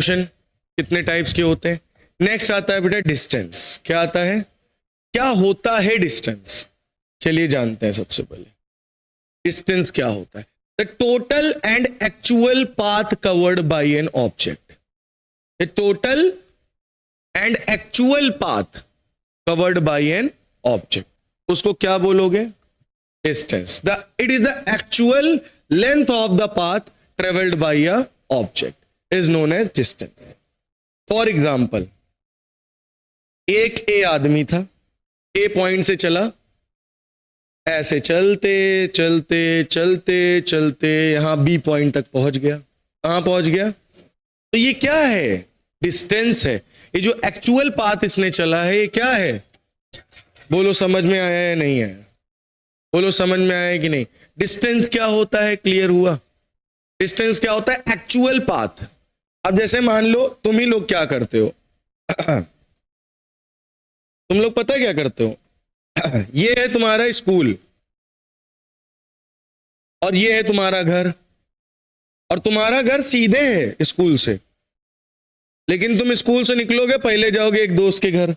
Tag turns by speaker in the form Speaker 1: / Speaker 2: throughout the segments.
Speaker 1: Question कितने types के होते हैं। नेक्स्ट आता है बेटा डिस्टेंस। क्या आता है, क्या होता है डिस्टेंस? चलिए जानते हैं सबसे पहले डिस्टेंस क्या होता है। The total and actual path covered by an object. The total and actual path covered by an object, उसको क्या बोलोगे? Distance. It is the actual length of the path travelled by a object is known as distance. For example, एक ए आदमी था, ए point से चला, ऐसे चलते चलते चलते चलते यहां बी पॉइंट तक पहुंच गया। कहां पहुंच गया? तो ये क्या है? डिस्टेंस है। ये जो एक्चुअल पाथ इसने चला है ये क्या है? बोलो समझ में आया है नहीं आया? बोलो समझ में आया है कि नहीं? डिस्टेंस क्या होता है? क्लियर हुआ? डिस्टेंस क्या होता है? Actual path. अब जैसे मान लो तुम ही लोग क्या करते हो तुम लोग पता क्या करते हो ये है तुम्हारा स्कूल और ये है तुम्हारा घर, और तुम्हारा घर सीधे है स्कूल से, लेकिन तुम स्कूल से निकलोगे, पहले जाओगे एक दोस्त के घर,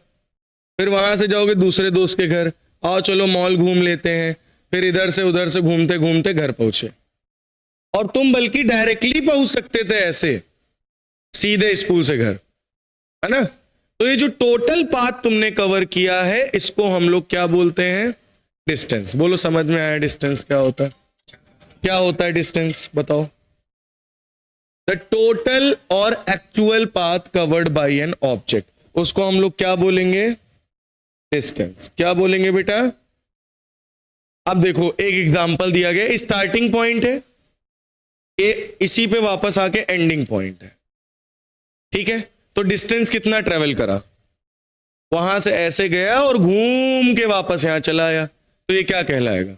Speaker 1: फिर वहां से जाओगे दूसरे दोस्त के घर, आओ चलो मॉल घूम लेते हैं, फिर इधर से उधर से घूमते घूमते घर पहुंचे। और तुम बल्कि डायरेक्टली पहुंच सकते थे ऐसे सीधे स्कूल से घर, है ना? तो ये जो टोटल पाथ तुमने कवर किया है इसको हम लोग क्या बोलते हैं? डिस्टेंस। बोलो समझ में आया डिस्टेंस क्या होता है? क्या होता है डिस्टेंस बताओ? द टोटल और actual path covered by an object, उसको हम लोग क्या बोलेंगे? डिस्टेंस। क्या बोलेंगे बेटा? अब देखो एक एग्जांपल दिया गया, स्टार्टिंग पॉइंट है ये, इसी पे वापस आके एंडिंग पॉइंट है, ठीक है? तो डिस्टेंस कितना ट्रेवल करा? वहां से ऐसे गया और घूम के वापस यहां चला आया, तो ये क्या कहलाएगा?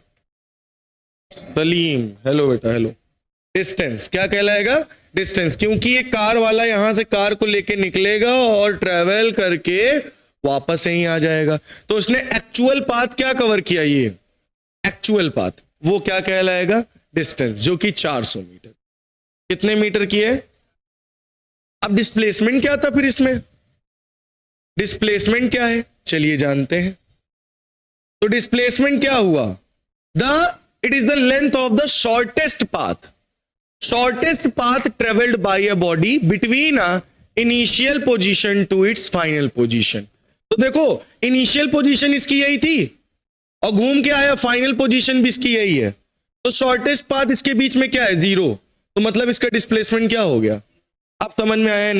Speaker 1: सलीम, हेलो बेटा, हेलो। डिस्टेंस क्या कहलाएगा? डिस्टेंस, क्योंकि ये कार वाला यहां से कार को लेके निकलेगा और ट्रेवल करके वापस यहीं आ जाएगा, तो उसने एक्चुअल पाथ क्या कवर किया? ये एक्चुअल पाथ, वो क्या कहलाएगा? डिस्टेंस, जो कि 400 मीटर। कितने मीटर की है? अब डिस्प्लेसमेंट क्या था फिर इसमें? डिस्प्लेसमेंट क्या है चलिए जानते हैं। तो डिस्प्लेसमेंट क्या हुआ? It is the length of the shortest path. Shortest path travelled by a body between a initial position to its final position. तो देखो इनिशियल पोजीशन इसकी यही थी और घूम के आया, फाइनल पोजीशन भी इसकी यही है, तो शॉर्टेस्ट पाथ इसके बीच में क्या है? 0। तो मतलब इसका डिस्प्लेसमेंट क्या हो गया? आप समझ में आया नहीं?